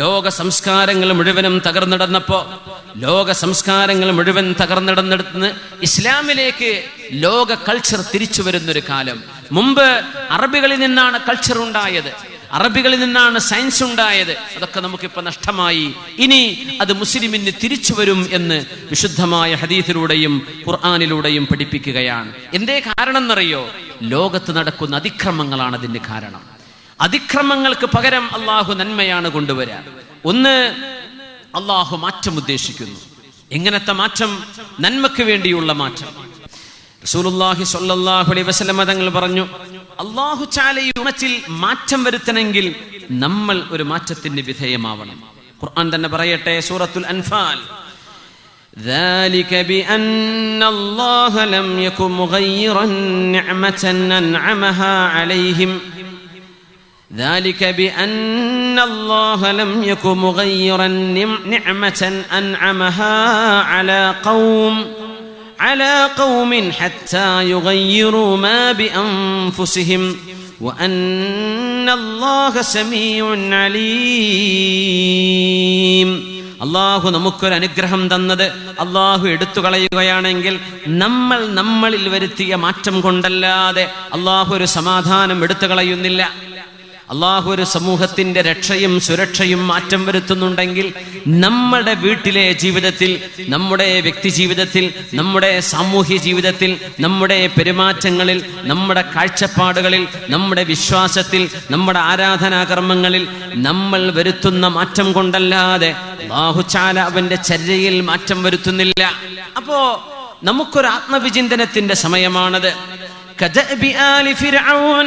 ലോക സംസ്കാരങ്ങൾ മുഴുവനും തകർന്നിടന്നിടന്ന് ഇസ്ലാമിലേക്ക് ലോക കൾച്ചർ തിരിച്ചു വരുന്നൊരു കാലം. മുമ്പ് അറബികളിൽ നിന്നാണ് കൾച്ചർ ഉണ്ടായത്, അറബികളിൽ നിന്നാണ് സയൻസ് ഉണ്ടായത്. അതൊക്കെ നമുക്കിപ്പോൾ നഷ്ടമായി. ഇനി അത് മുസ്ലിമിന് തിരിച്ചു വരും എന്ന് വിശുദ്ധമായ ഹദീസിലൂടെയും ഖുർആനിലൂടെയും പഠിപ്പിക്കുകയാണ്. എന്തേ കാരണം എന്നറിയോ? ലോകത്ത് നടക്കുന്ന അതിക്രമങ്ങളാണ് അതിന് കാരണം. അതിക്രമങ്ങൾക്ക് പകരം അള്ളാഹു നന്മയാണ് കൊണ്ടുവരാൻ. ഒന്ന്, അള്ളാഹു മാറ്റം ഉദ്ദേശിക്കുന്നു. എങ്ങനത്തെ മാറ്റം? നന്മയ്ക്ക് വേണ്ടിയുള്ള മാറ്റം. റസൂലുള്ളാഹി സ്വല്ലല്ലാഹു അലൈഹി വസല്ലം തങ്ങൾ പറഞ്ഞു, അല്ലാഹു തആല ഈ ഉമ്മത്തിൽ മാറ്റം വരുത്തണമെങ്കിൽ നമ്മൾ ഒരു മാറ്റത്തിന് വിധേയമാവണം. ഖുർആൻ തന്നെ പറയട്ടെ, സൂറത്തുൽ അൻഫാൽ, ذلك بأن الله لم يكن مغيرا نعمة أنعمها عليهم ذلك بأن الله لم يكن مغيرا نعمة أنعمها على قوم حتى يغيروا ما بأنفسهم وأن الله سميع عليم. അള്ളാഹു നമുക്കൊരു അനുഗ്രഹം തന്നത് അള്ളാഹു എടുത്തു കളയുകയാണെങ്കിൽ നമ്മളിൽ വരുത്തിയ മാറ്റം കൊണ്ടല്ലാതെ അള്ളാഹു ഒരു സമാധാനം എടുത്തു കളയുന്നില്ല. അള്ളാഹു ഒരു സമൂഹത്തിന്റെ രക്ഷയും സുരക്ഷയും മാറ്റം വരുത്തുന്നുണ്ടെങ്കിൽ നമ്മുടെ വീട്ടിലെ ജീവിതത്തിൽ, നമ്മുടെ വ്യക്തി ജീവിതത്തിൽ, നമ്മുടെ സാമൂഹ്യ ജീവിതത്തിൽ, നമ്മുടെ പെരുമാറ്റങ്ങളിൽ, നമ്മുടെ കാഴ്ചപ്പാടുകളിൽ, നമ്മുടെ വിശ്വാസത്തിൽ, നമ്മുടെ ആരാധനാകർമ്മങ്ങളിൽ നമ്മൾ വരുത്തുന്ന മാറ്റം കൊണ്ടല്ലാതെ അല്ലാഹു തആല അവന്റെ ചര്യയിൽ മാറ്റം വരുത്തുന്നില്ല. അപ്പോ നമുക്കൊരു ആത്മവിചിന്തനത്തിന്റെ സമയമാണത്. കദഅബി ആലി ഫിർഔൻ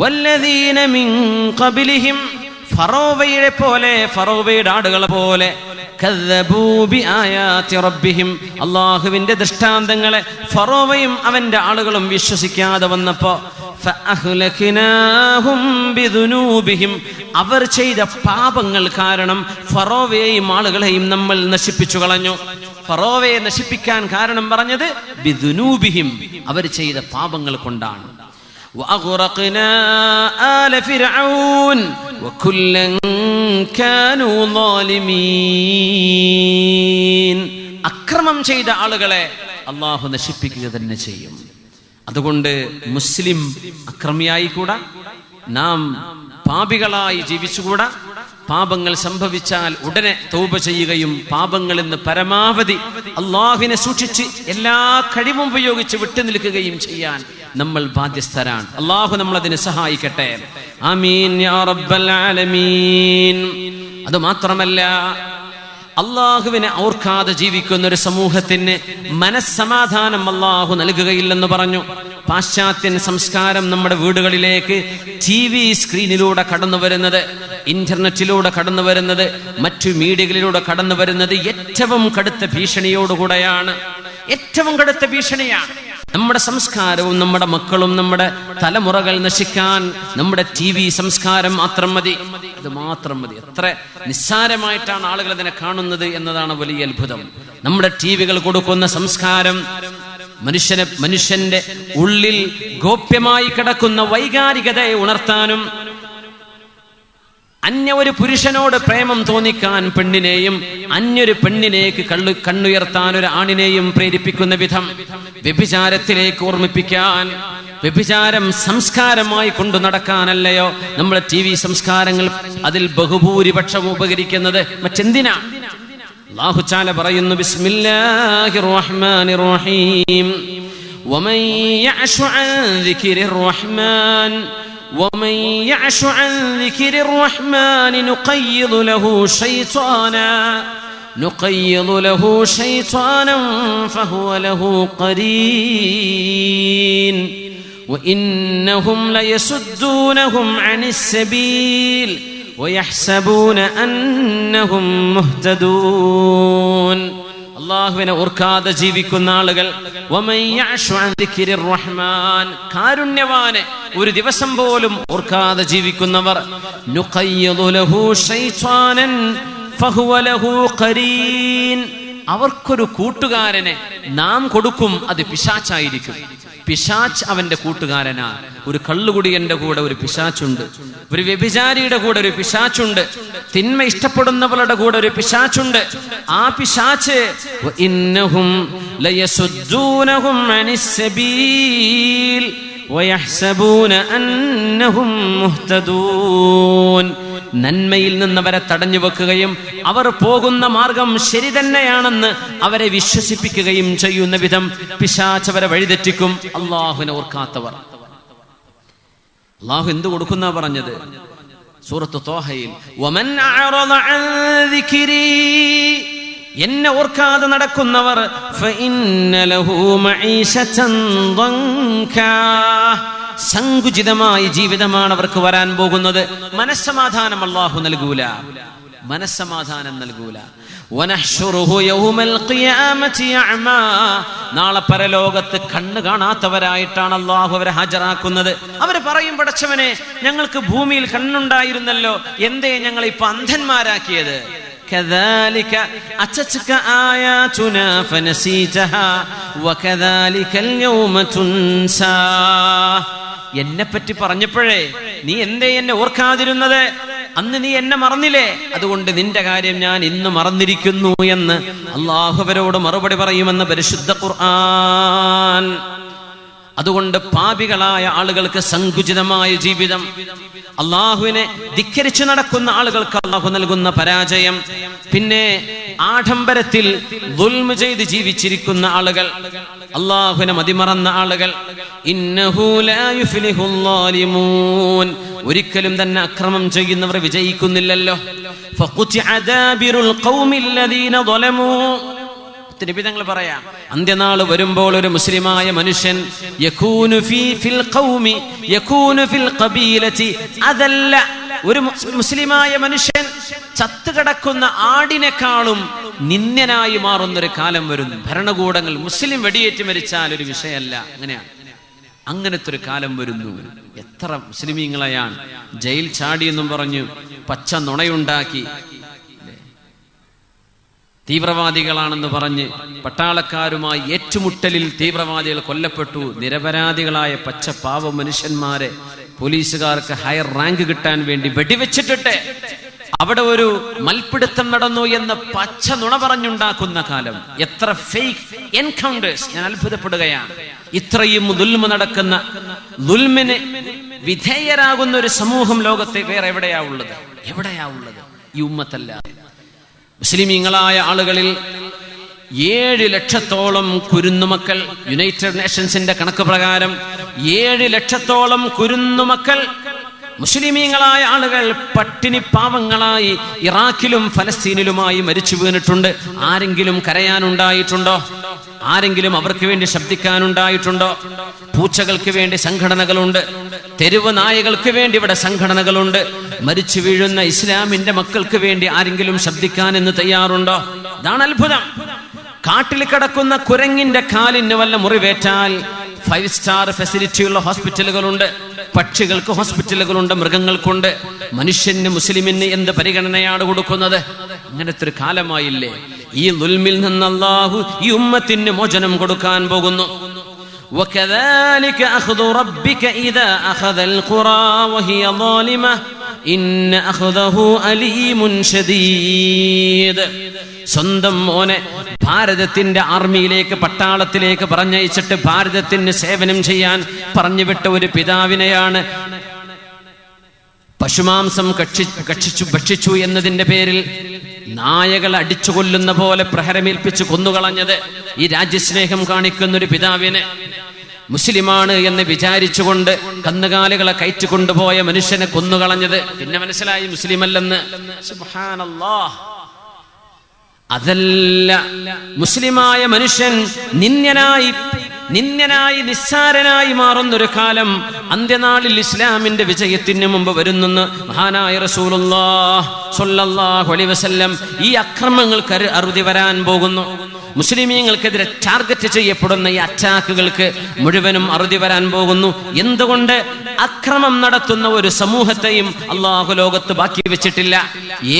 വല്ലദീന മിൻ ഖബ്ലിഹിം, ഫറോവയെ പോലെ, ഫറോവയുടെ ആടുകളെ പോലെ, കദ്ദബൂ ബിആയാതി റബ്ബിഹിം, അല്ലാഹുവിന്റെ ദൃഷ്ടാന്തങ്ങളെ ഫറോവയും അവന്റെ ആളുകളും വിശ്വസിക്കാതെ വന്നപ്പോ ഫഅഹ്ലക്നാഹും ബിദുനൂബിഹിം, അവർ ചെയ്ത പാപങ്ങൾ കാരണം ഫറോവയെയും ആളുകളെയും നമ്മൾ നശിപ്പിച്ചു കളഞ്ഞു. ഫറോവയെ നശിപ്പിക്കാൻ കാരണം പറഞ്ഞത് ബിദുനൂബിഹിം, അവർ ചെയ്ത പാപങ്ങൾ കൊണ്ടാണ്. وأغرقنا آل فرعون وكلا كانوا ظالمين. അക്രമം ചെയ്ത ആളുകളെ അള്ളാഹു നശിപ്പിക്കുക തന്നെ ചെയ്യും. അതുകൊണ്ട് മുസ്ലിം അക്രമിയായിക്കൂടാ, നാം പാപികളായി ജീവിച്ചുകൂടാ. പാപങ്ങൾ സംഭവിച്ചാൽ ഉടനെ തൗബ ചെയ്യുകയും പാപങ്ങളിൽ നിന്ന് പരമാവധി അള്ളാഹുവിനെ സൂക്ഷിച്ച് എല്ലാ കഴിവും ഉപയോഗിച്ച് വിട്ടുനിൽക്കുകയും ചെയ്യാൻ നമ്മൾ ബാധ്യസ്ഥരാണ്. അള്ളാഹു നമ്മളതിനെ സഹായിക്കട്ടെ. ആമീൻ യാ റബ്ബൽ ആലമീൻ. അത് മാത്രമല്ല, അള്ളാഹുവിനെ ഓർക്കാതെ ജീവിക്കുന്ന ഒരു സമൂഹത്തിന് മനസ്സമാധാനം അള്ളാഹു നൽകുകയില്ലെന്ന് പറഞ്ഞു. പാശ്ചാത്യൻ സംസ്കാരം നമ്മുടെ വീടുകളിലേക്ക് TV സ്ക്രീനിലൂടെ കടന്നു വരുന്നത്, ഇന്റർനെറ്റിലൂടെ കടന്നു വരുന്നത്, മറ്റു മീഡിയകളിലൂടെ കടന്നു വരുന്നത് ഏറ്റവും കടുത്ത ഭീഷണിയോടുകൂടെയാണ്. ഏറ്റവും കടുത്ത ഭീഷണിയാണ്. നമ്മുടെ സംസ്കാരവും നമ്മുടെ മക്കളും നമ്മുടെ തലമുറകൾ നശിക്കാൻ നമ്മുടെ TV സംസ്കാരം മാത്രം മതി. ഇത് മാത്രം മതി. എത്ര നിസ്സാരമായിട്ടാണ് ആളുകൾ അതിനെ കാണുന്നത് എന്നതാണ് വലിയ അത്ഭുതം. നമ്മുടെ TVകൾ കൊടുക്കുന്ന സംസ്കാരം മനുഷ്യന്റെ ഉള്ളിൽ ഗോപ്യമായി കിടക്കുന്ന വൈകാരികതയെ ഉണർത്താനും അന്യ ഒരു പുരുഷനോട് പ്രേമം തോന്നിക്കാൻ പെണ്ണിനെയും അന്യൊരു പെണ്ണിനേക്ക് കണ്ണുയർത്താൻ ഒരു ആണിനെയും പ്രേരിപ്പിക്കുന്ന വിധം വ്യഭിചാരത്തിലേക്ക് ഓർമ്മിപ്പിക്കാൻ, വ്യഭിചാരം സംസ്കാരമായി കൊണ്ടു നടക്കാനല്ലയോ നമ്മുടെ TV സംസ്കാരങ്ങൾ അതിൽ ബഹുഭൂരിപക്ഷം ഉപകരിക്കുന്നത്. മറ്റെന്തിനാ? അല്ലാഹു തആല പറയുന്നു, ബിസ്മില്ലാഹിർ റഹ്മാനിർ റഹീം, വമൻ യഅശു അൻ ദിക്രിർ റഹ്മാൻ ومن يعش عن ذكر الرحمن نقيض له شيطانا فهو له قرين وإنهم ليصدونهم عن السبيل ويحسبون أنهم مهتدون. അള്ളാഹുവിനെ ഓർക്കാതെ ജീവിക്കുന്ന ആളുകൾ, റഹ്മാൻ, കാരുണ്യവാനെ ഒരു ദിവസം പോലും ഓർക്കാതെ ജീവിക്കുന്നവർ, അവർക്കൊരു കൂട്ടുകാരനെ നാം കൊടുക്കും, അത് പിശാചായിരിക്കും. പിശാച്ച് അവന്റെ കൂട്ടുകാരനാ. ഒരു കള്ളുകുടിയന്റെ കൂടെ ഒരു പിശാച്ചുണ്ട്, ഒരു വ്യഭിചാരിയുടെ കൂടെ ഒരു പിശാച്ചുണ്ട്, തിന്മ ഇഷ്ടപ്പെടുന്നവരുടെ കൂടെ ഒരു പിശാച്ചുണ്ട്. ആ പിശാച്ച് ഇന്നഹും ലയസുദ്ദൂനഹും അനിസ്സബീൽ വയഹ്സബൂന അന്നഹും മുഹ്തദൂൻ. നന്മയിൽ നിന്നവരെ തടഞ്ഞു വെക്കുകയും അവർ പോകുന്ന മാർഗം ശരി തന്നെയാണെന്ന് അവരെ വിശ്വസിപ്പിക്കുകയും ചെയ്യുന്ന വിധം പിശാച് അവരെ വഴിതെറ്റിക്കും. അള്ളാഹുവിനെ ഓർക്കാത്തവർ. അള്ളാഹു എന്ത് കൊടുക്കുന്ന പറഞ്ഞത് സൂറത്ത് ത്വാഹയിൽ, വമൻ അഅറദ അൻ ദിക്രി, എന്നെ ഓർക്കാതെ നടക്കുന്നവർ ഫഇന്ന ലഹു മഈശതൻ ദൻകാ, സങ്കുചിതമായ ജീവിതമാണ് അവർക്ക് വരാൻ പോകുന്നത്. മനസ്സമാധാനം അല്ലാഹു നൽകൂല, മനസ്സമാധാനം നൽകൂല. വനഹ്ശുറുഹു യൗമൽ ഖിയാമത്തി അഅമാ, നാളെ പരലോകത്ത് കണ്ണ് കാണാത്തവരായിട്ടാണ് അല്ലാഹു അവരെ ഹാജരാക്കുന്നത്. അവർ പറയും, പടച്ചവനെ, ഞങ്ങൾക്ക് ഭൂമിയിൽ കണ്ണുണ്ടായിരുന്നല്ലോ, എന്തേ ഞങ്ങളെ ഇപ്പൊ അന്ധന്മാരാക്കിയത്? كذلك أتتك آياتنا فنسيتها وكذلك اليوم تنسى. എന്നെപ്പറ്റി പറഞ്ഞപ്പോഴേ നീ എന്തേ എന്നെ ഓർക്കാതിരുന്നത്? അന്ന് നീ എന്നെ മറന്നില്ലേ? അതുകൊണ്ട് നിന്റെ കാര്യം ഞാൻ ഇന്ന് മറന്നിരിക്കുന്നു എന്ന് അല്ലാഹു അവരോട് മറുപടി പറയുമെന്ന് പരിശുദ്ധ ഖുർആൻ. അതുകൊണ്ട് പാപികളായ ആളുകൾക്ക് സങ്കുചിതമായ ജീവിതം, അള്ളാഹുവിനെ ധിക്കരിച്ചു നടക്കുന്ന ആളുകൾക്ക് അള്ളാഹു നൽകുന്ന പരാജയം, പിന്നെ ആഡംബരത്തിൽ ദുൽമ ചെയ്ത് ജീവിച്ചിരിക്കുന്ന ആളുകൾ, അള്ളാഹുവിനെ മതിമറന്ന ആളുകൾ, ഇന്നഹു ലാ യുഫ്ലിഹുൽ ളാലിമൂൻ, ഒരിക്കലും തന്നെ അക്രമം ചെയ്യുന്നവർ വിജയിക്കുന്നില്ലല്ലോ. ഫഖുതിഅ ദാബിറുൽ ഖൗമിൽ ലദീന ളലമൂ, നിബിധങ്ങൾ പറയാം, അന്ത്യനാൾ വരുമ്പോൾ ഒരു മുസ്ലിമായ മനുഷ്യൻ യകൂനു ഫിൽ ഖൗമി യകൂനു ഫിൽ ഖബീലതി, അതല്ല, ഒരു മുസ്ലിമായ മനുഷ്യൻ ചത്തുകിടക്കുന്ന ആടിനേക്കാളും നിന്ദ്യനായി മാറുന്നൊരു കാലം വരുന്നു. ഭരണകൂടങ്ങൾ മുസ്ലിം വെടിയേറ്റ് മരിച്ചാൽ ഒരു വിഷയമല്ല, അങ്ങനെയാണ്. അങ്ങനത്തെ ഒരു കാലം വരുന്നു. എത്ര മുസ്ലിമീങ്ങളെയാണ് ജയിൽ ചാടിയെന്നും പറഞ്ഞു പച്ച നുണയുണ്ടാക്കി, തീവ്രവാദികളാണെന്ന് പറഞ്ഞ് പട്ടാളക്കാരുമായി ഏറ്റുമുട്ടലിൽ തീവ്രവാദികൾ കൊല്ലപ്പെട്ടു. നിരപരാധികളായ പച്ച പാവ മനുഷ്യന്മാരെ പോലീസുകാർക്ക് ഹയർ റാങ്ക് കിട്ടാൻ വേണ്ടി വെടിവെച്ചിട്ടിട്ട് അവിടെ ഒരു മൽപ്പിടുത്തം നടന്നു എന്ന് പച്ച നുണ പറഞ്ഞുണ്ടാക്കുന്ന കാലം. എത്ര ഫേക്ക് എൻകൗണ്ടേഴ്സ്! ഞാൻ അത്ഭുതപ്പെടുകയാണ്. ഇത്രയും ദുൽമ നടക്കുന്ന, ദുൽമിന് വിധേയരാകുന്ന ഒരു സമൂഹം ലോകത്തെ വേറെ എവിടെയാ ഉള്ളത്? ഈ ഉമ്മത്തല്ല. മുസ്ലിമീങ്ങളായ ആളുകളിൽ 7 ലക്ഷത്തോളം കുരുന്നുമക്കൾ, യുണൈറ്റഡ് നേഷൻസിന്റെ കണക്ക് പ്രകാരം 7 ലക്ഷത്തോളം കുരുന്നുമക്കൾ മുസ്ലിമീങ്ങളായ ആളുകൾ പട്ടിണി പാവങ്ങളായി ഇറാഖിലും ഫലസ്തീനിലുമായി മരിച്ചു വീണിട്ടുണ്ട്. ആരെങ്കിലും കരയാനുണ്ടായിട്ടുണ്ടോ? ആരെങ്കിലും അവർക്ക് വേണ്ടി ശബ്ദിക്കാനുണ്ടായിട്ടുണ്ടോ? പൂച്ചകൾക്ക് വേണ്ടി സംഘടനകളുണ്ട്, തെരുവ് നായകൾക്ക് വേണ്ടി ഇവിടെ സംഘടനകളുണ്ട്. മരിച്ചു വീഴുന്ന ഇസ്ലാമിന്റെ മക്കൾക്ക് വേണ്ടി ആരെങ്കിലും ശബ്ദിക്കാൻ എന്ന് തയ്യാറുണ്ടോ? ഇതാണ് അത്ഭുതം. കാട്ടിൽ കിടക്കുന്ന കുരങ്ങിന്റെ കാലിന് വല്ല മുറിവേറ്റാൽ 5 സ്റ്റാർ ഫെസിലിറ്റിയുള്ള ഹോസ്പിറ്റലുകളുണ്ട്, പക്ഷികൾക്ക് ഹോസ്പിറ്റലുകളുണ്ട്, മൃഗങ്ങൾക്കുണ്ട്. മനുഷ്യന്, മുസ്ലിമിന് എന്ത് പരിഗണനയാണ് കൊടുക്കുന്നത്? അങ്ങനത്തെ ഒരു കാലമായില്ലേ? ഈ ദുൽമിൽ നിന്ന് അല്ലാഹു ഈ ഉമ്മത്തിന് മോചനം കൊടുക്കാൻ പോകുന്നു. وَكَذَلِكَ أَخْذُ رَبِّكَ إِذَا أَخَذَ الْقُرَى وَهِيَ ظَالِمَةٌ إِنَّ أَخْذَهُ أَلِيمٌ شَدِيدٌ. സ്വന്തം മോനെ ഭാരതത്തിന്റെ ആർമിയിലേക്ക്, പട്ടാളത്തിലേക്ക് പറഞ്ഞയച്ചിട്ട് ഭാരതത്തിന് സേവനം ചെയ്യാൻ പറഞ്ഞുവിട്ട ഒരു പിതാവിനെയാണ് പശുമാംസം ഭക്ഷിച്ചു എന്നതിന്റെ പേരിൽ നായകൾ അടിച്ചു കൊല്ലുന്ന പോലെ പ്രഹരമേൽപ്പിച്ച് കൊന്നുകളഞ്ഞത്. ഈ രാജ്യസ്നേഹം കാണിക്കുന്ന ഒരു പിതാവിനെ, മുസ്ലിമാണ് എന്ന് വിചാരിച്ചുകൊണ്ട് കന്നുകാലികളെ കയറ്റിക്കൊണ്ടുപോയ മനുഷ്യനെ കൊന്നുകളഞ്ഞത്. പിന്നെ മനസ്സിലായി മുസ്ലിമല്ലെന്ന്. സുബ്ഹാനല്ലാഹ്. അതല്ല, മുസ്ലിമായ മനുഷ്യൻ നിന്ദ്യനായി നിസ്സാരനായി മാറുന്നൊരു കാലം അന്ത്യനാളിൽ ഇസ്ലാമിന്റെ വിജയത്തിന് മുമ്പ് വരുന്നെന്ന് മഹാനായ റസൂലുള്ളാഹി സ്വല്ലല്ലാഹു അലൈഹി വസല്ലം. ഈ അക്രമങ്ങൾക്ക് അറുതി വരാൻ പോകുന്നു. മുസ്ലിമീങ്ങൾക്കെതിരെ ടാർഗറ്റ് ചെയ്യപ്പെടുന്ന ഈ അറ്റാക്കുകൾക്ക് മുഴുവനും അറുതി വരാൻ പോകുന്നു. എന്തുകൊണ്ട്? അക്രമം നടത്തുന്ന ഒരു സമൂഹത്തെയും അള്ളാഹു ലോകത്ത് ബാക്കി വെച്ചിട്ടില്ല.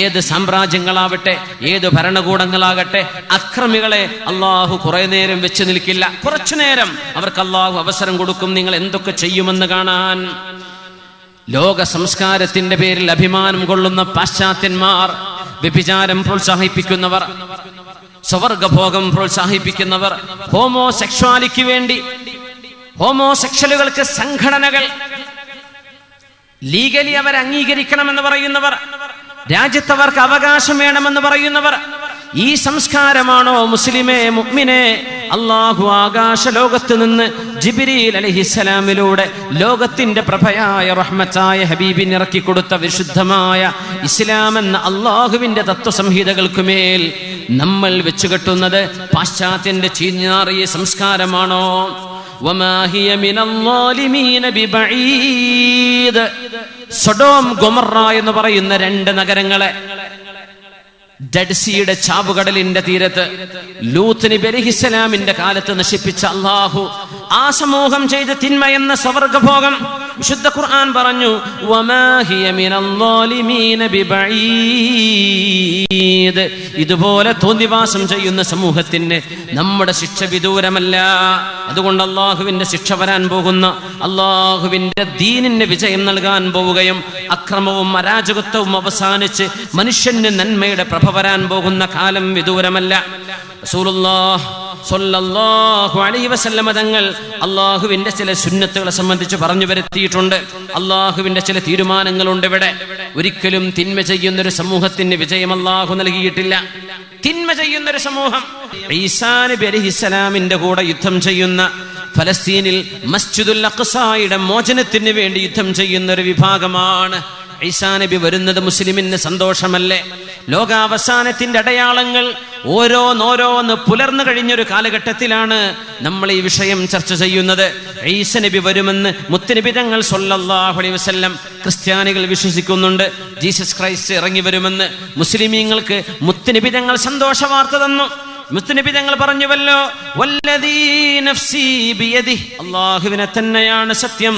ഏത് സാമ്രാജ്യങ്ങളാവട്ടെ, ഏത് ഭരണകൂടങ്ങളാകട്ടെ, അക്രമികളെ അള്ളാഹു കുറെ നേരം വെച്ച് നിൽക്കില്ല. കുറച്ചു നേരം അവർക്ക് അള്ളാഹു അവസരം കൊടുക്കും, നിങ്ങൾ എന്തൊക്കെ ചെയ്യുമെന്ന് കാണാൻ. ലോക സംസ്കാരത്തിന്റെ പേരിൽ അഭിമാനം കൊള്ളുന്ന പാശ്ചാത്യന്മാർ, വ്യഭിചാരം പ്രോത്സാഹിപ്പിക്കുന്നവർ, സ്വവർഗഭോഗം പ്രോത്സാഹിപ്പിക്കുന്നവർ, ഹോമോസെക്ഷുവാലിറ്റിക്ക് വേണ്ടി ഹോമോസെക്ഷലുകൾക്ക് സംഘടനകൾ ലീഗലി അവർ അംഗീകരിക്കണമെന്ന് പറയുന്നവർ, രാജ്യത്തവർക്ക് അവകാശം വേണമെന്ന് പറയുന്നവർ, ഈ സംസ്കാരമാണോ മുസ്ലിമേ, മുഅ്മിനേ? അല്ലാഹു ആകാശ ലോകത്ത് നിന്ന് ജിബ്രീൽ അലൈഹിസ്സലാമിലൂടെ ലോകത്തിന്റെ പ്രഭയായ റഹ്മത്തായ ഹബീബിന് ഇറക്കി കൊടുത്ത വിശുദ്ധമായ ഇസ്ലാം എന്ന അല്ലാഹുവിന്റെ തത്വസംഹിതകൾക്കുമേൽ നമ്മൾ വെച്ചുകെട്ടുന്നത് പാശ്ചാത്യന്റെ ചീഞ്ഞാറിയ സംസ്കാരമാണോ? വമാ ഹിയ മിനൽ ബിബഈദ്. സൊഡോം ഗൊമൊറ എന്ന് പറയുന്ന രണ്ട് നഗരങ്ങളെ ഡെഡ് സീയുടെ ചാവുകടലിന്റെ തീരത്ത് ലൂത്ത് നബി അലൈഹിസ്സലാമിന്റെ കാലത്ത് നശിപ്പിച്ച അല്ലാഹു ആ സമൂഹം ചെയ്ത തിന്മ എന്ന സ്വവർഗഭോഗം വിശുദ്ധ ഖുർആൻ പറഞ്ഞു, വമാ ഹിയ മിനൽ ളാലിമീന ബിബഈദ്. ഇതുപോലെ തോന്നിവാസം ചെയ്യുന്ന സമൂഹത്തിന് നമ്മുടെ ശിക്ഷ വിദൂരമല്ല. അതുകൊണ്ട് അള്ളാഹുവിന്റെ ശിക്ഷ വരാൻ പോകുന്ന, അള്ളാഹുവിന്റെ ദീനിന് വിജയം നൽകാൻ പോവുകയും അക്രമവും അരാജകത്വവും അവസാനിച്ച് മനുഷ്യന് നന്മയുടെ പ്രഭ വരാൻ പോകുന്ന കാലം വിദൂരമല്ല. റസൂലുള്ളാഹി സ്വല്ലല്ലാഹു അലൈഹി വസല്ലമ തങ്ങൾ അള്ളാഹുവിന്റെ ചില സുന്നത്തുകളെ സംബന്ധിച്ച് പറഞ്ഞു വരുത്തിയിട്ടുണ്ട്. അള്ളാഹുവിന്റെ ചില തീരുമാനങ്ങളുണ്ട് ഇവിടെ. ഒരിക്കലും തിന്മ ചെയ്യുന്നൊരു സമൂഹത്തിന് വിജയം അള്ളാഹു നൽകിയിട്ടില്ല. തിന്മ ചെയ്യുന്നൊരു സമൂഹം, ഈസാ നബി അലൈഹിസ്സലാമിന്റെ കൂടെ യുദ്ധം ചെയ്യുന്ന, ഫലസ്തീനിൽ മസ്ജിദുൽ അഖ്സായുടെ മോചനത്തിന് വേണ്ടി യുദ്ധം ചെയ്യുന്ന ഒരു വിഭാഗമാണ്. ഈസാ നബി വരുന്നത് മുസ്ലിമിന് സന്തോഷമല്ലേ? ലോകാവസാനത്തിന്റെ അടയാളങ്ങൾ ഓരോന്നോരോന്ന് പുലർന്നു കഴിഞ്ഞൊരു കാലഘട്ടത്തിലാണ് നമ്മൾ ഈ വിഷയം ചർച്ച ചെയ്യുന്നത്. ഈസാ നബി വരുമെന്ന് മുത്തുനബി തങ്ങൾ സ്വല്ലല്ലാഹു അലൈഹി വസല്ലം ക്രിസ്ത്യാനികൾ വിശ്വസിക്കുന്നുണ്ട്. ജീസസ് ക്രൈസ്റ്റ് ഇറങ്ങി വരുമെന്ന് മുസ്ലിമീങ്ങൾക്ക് മുത്തുനബി തങ്ങൾ സന്തോഷ വാർത്ത തന്നു. മുത്തുനബി തങ്ങൾ പറഞ്ഞുവല്ലോ, വല്ലദീ നഫ്സി ബിയദിഹി, അല്ലാഹുവിനെ തന്നെയാണ് സത്യം,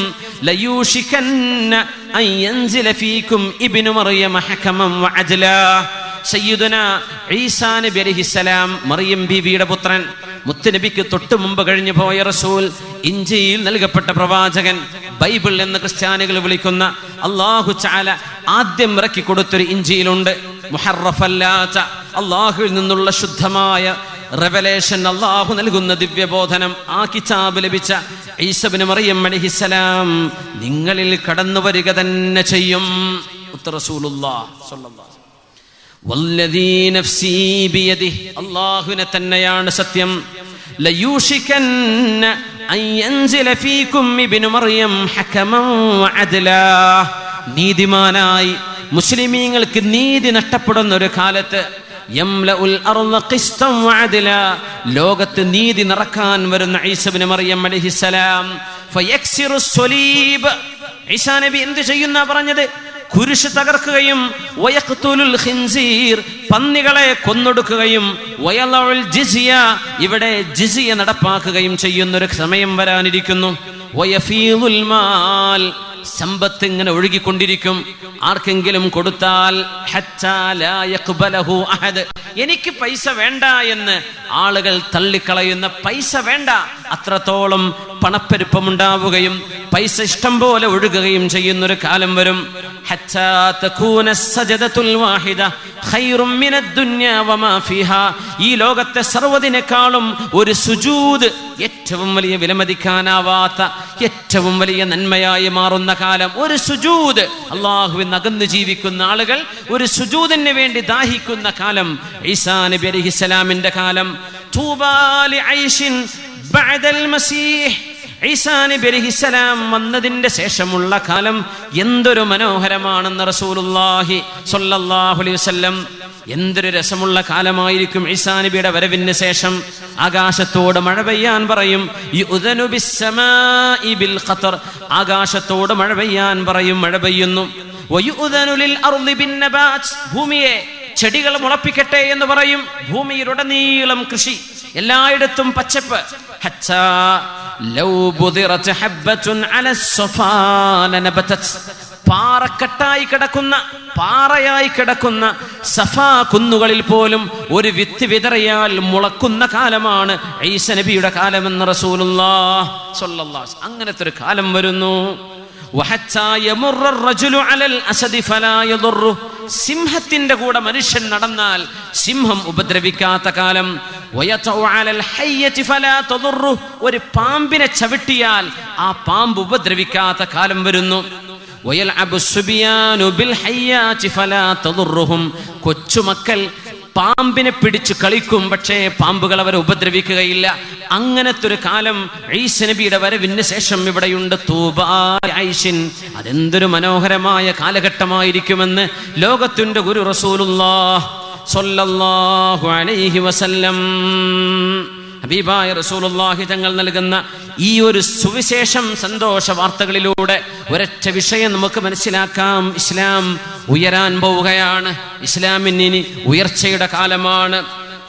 ലയൂഷികന്ന അൻ യൻസില ഫീകും ഇബ്നു മറിയം ഹകമൻ വഅദ്ലാ. സയ്യിദുനാ ഈസാ നബി അലൈഹിസ്സലാം, മറിയം ബീവിയുടെ പുത്രൻ, മുത്തുനബിക്ക് തൊട്ട് മുമ്പ് കഴിഞ്ഞു പോയ റസൂൽ, ഇഞ്ചിയിൽ നൽകപ്പെട്ട പ്രവാചകൻ, ബൈബിൾ എന്ന് ക്രിസ്ത്യാനികൾ വിളിക്കുന്ന അല്ലാഹു തആല ആദ്യം ഇറക്കി കൊടുത്തൊരു ഇഞ്ചിയിലുണ്ട്. മുഹറഫല്ലാത്ത, അല്ലാഹുവിൽ നിന്നുള്ള ശുദ്ധമായ റെവലേഷൻ, അല്ലാഹു നൽകുന്ന ദിവ്യബോധനം, ആ കിതാബ് ലഭിച്ച ഈസാ ഇബ്നു മറിയം അലൈഹിസ്സലാം നിങ്ങളിൽ കടന്നു വരിക തന്നെ ചെയ്യും. റസൂലുള്ളാഹി സ്വല്ലല്ലാഹു അലൈഹി വല്ലദീ നഫ്സി ബിയദിഹി, അല്ലാഹുവിനെ തന്നെയാണ് സത്യം, ലയൂഷികന്ന അൻ യൻസില ഫീകും ഇബ്നു മറിയം ഹകമൻ വഅദ്ലാ. നീതിമാനായി മുസ്ലിമീങ്ങൾക്ക് നീതി നഷ്ടപ്പെടുന്ന ഒരു കാലത്ത്, യംലഉൽ അർള ഖിസ്തൻ വഅദ്ലാ, ലോകത്ത് നീതി നിറക്കാൻ വരുന്ന ഈസാ ഇബ്നു മറിയം അലൈഹിസ്സലാം, ഫയക്സിറു സ്വലീബ്. ഈസാ നബി എന്ത് ചെയ്യുന്ന പറഞ്ഞത്? കുരിശ് തകർക്കുകയും, വയഖ്തുലുൽ ഖിൻസീർ, പന്നികളെ കൊന്നൊടുക്കുകയും, വയലഉൽ ജിസിയ, ഇവിടെ ജിസിയ നടപ്പാക്കുകയും ചെയ്യുന്നൊരു സമയം വരാനിരിക്കുന്നു. വയഫീദുൽ മാൽ, സമ്പത്ത് ഇങ്ങനെ ഒഴുകിക്കൊണ്ടിരിക്കും. ആർക്കെങ്കിലും കൊടുത്താൽ ഹത്താ ലാ യഖ്ബലഹു അഹദ്, എനിക്ക് പൈസ വേണ്ട എന്ന് ആളുകൾ തള്ളിക്കളയുന്ന, പൈസ വേണ്ട, അത്രത്തോളം പണപ്പെരുപ്പമുണ്ടാവുകയും പൈസ ഇഷ്ടം പോലെ ഒഴുകുകയും ചെയ്യുന്നൊരു കാലം വരും. ഹത്താ തകൂന സജദത്തുൽ വാഹിദ ഖൈറും മിനദ് ദുനിയ വമാ ഫീഹാ, ഈ ലോകത്തെ സർവ്വതിനേക്കാളും ഒരു സുജൂദ് ഏറ്റവും വലിയ വിലമതിക്കാനാവാത്ത, ഏറ്റവും വലിയ നന്മയായി മാറുന്ന കാലം. ഒരു സുജൂദ്, അല്ലാഹുവിൽ അകന്ന് ജീവിക്കുന്ന ആളുകൾ ഒരു സുജൂദിന് വേണ്ടി ദാഹിക്കുന്ന കാലം ഈസാ നബി അലൈഹിസ്സലാമിന്റെ കാലം. തൂബാ ലിഐഷിൻ ബഅദൽ മസീഹ്, ഈസാ നബി അലൈഹിസ്സലാം വന്നതിന്റെ ശേഷമുള്ള കാലം എന്തൊരു മനോഹരമാണെന്ന് റസൂലുള്ളാഹി സ്വല്ലല്ലാഹു അലൈഹി വസല്ലം. എന്തൊരു രസമുള്ള കാലമായിരിക്കും ഈസാ നബിയുടെ വരവിന് ശേഷം. ആകാശത്തോട് മഴ പെയ്യാൻ പറയും, യുഅ്ദനു ബിസ്സമാഇ ബിൽ ഖതർ, ആകാശത്തോട് മഴ പെയ്യാൻ പറയും, മഴ പെയ്യുന്നു. വയുഅ്ദനു ലിൽ അർളി ബിൻ നബാത്, ഭൂമിയെ ചെടികൾ മുളപ്പിക്കട്ടെ എന്ന് പറയും. ഭൂമിയിലുടനീളം കൃഷി, എല്ലായിടത്തും പച്ചപ്പ്. ഹത്താ ലൗ ബുദിറത് ഹബ്ബത്തുൻ അല സ്വഫാ ലനബതത്. പാറയായി കിടക്കുന്ന സഫാ കുന്നുകളിൽ പോലും ഒരു വിത്ത് വിതറിയാൽ മുളക്കുന്ന കാലമാണ് ഈസ നബിയുടെ കാലമെന്ന് റസൂലുള്ളാഹി സ്വല്ലല്ലാഹു അലൈഹി വസല്ലം. അങ്ങനത്തെ ഒരു കാലം വരുന്നു. സിംഹത്തിന്റെ കൂടെ മനുഷ്യൻ നടന്നാൽ സിംഹം ഉപദ്രവിക്കാത്ത കാലം. ഒരു പാമ്പിനെ ചവിട്ടിയാൽ ആ പാമ്പ് ഉപദ്രവിക്കാത്ത കാലം വരുന്നു. കൊച്ചുമക്കൾ പാമ്പിനെ പിടിച്ചു കളിക്കും, പക്ഷേ പാമ്പുകൾ അവരെ ഉപദ്രവിക്കുകയില്ല. അങ്ങനത്തെ ഒരു കാലം ഈസ നബിയുടെ വരവിന് ശേഷം ഇവിടെയുണ്ട്. തൂബാ ഐഷിൻ, അതെന്തൊരു മനോഹരമായ കാലഘട്ടമായിരിക്കുമെന്ന് ലോകത്തിന്റെ ഗുരു റസൂലുള്ളാഹി സ്വല്ലല്ലാഹു അലൈഹി വസല്ലം ഹബീബായ റസൂലുള്ളാഹി തങ്ങൾ നൽകുന്ന ഈ ഒരു സുവിശേഷം സന്തോഷ വാർത്തകളിലൂടെ ഒരൊറ്റ വിഷയം നമുക്ക് മനസ്സിലാക്കാം. ഇസ്ലാം ഉയരാൻ പോവുകയാണ്. ഇസ്ലാമിന് ഇനി ഉയർച്ചയുടെ കാലമാണ്.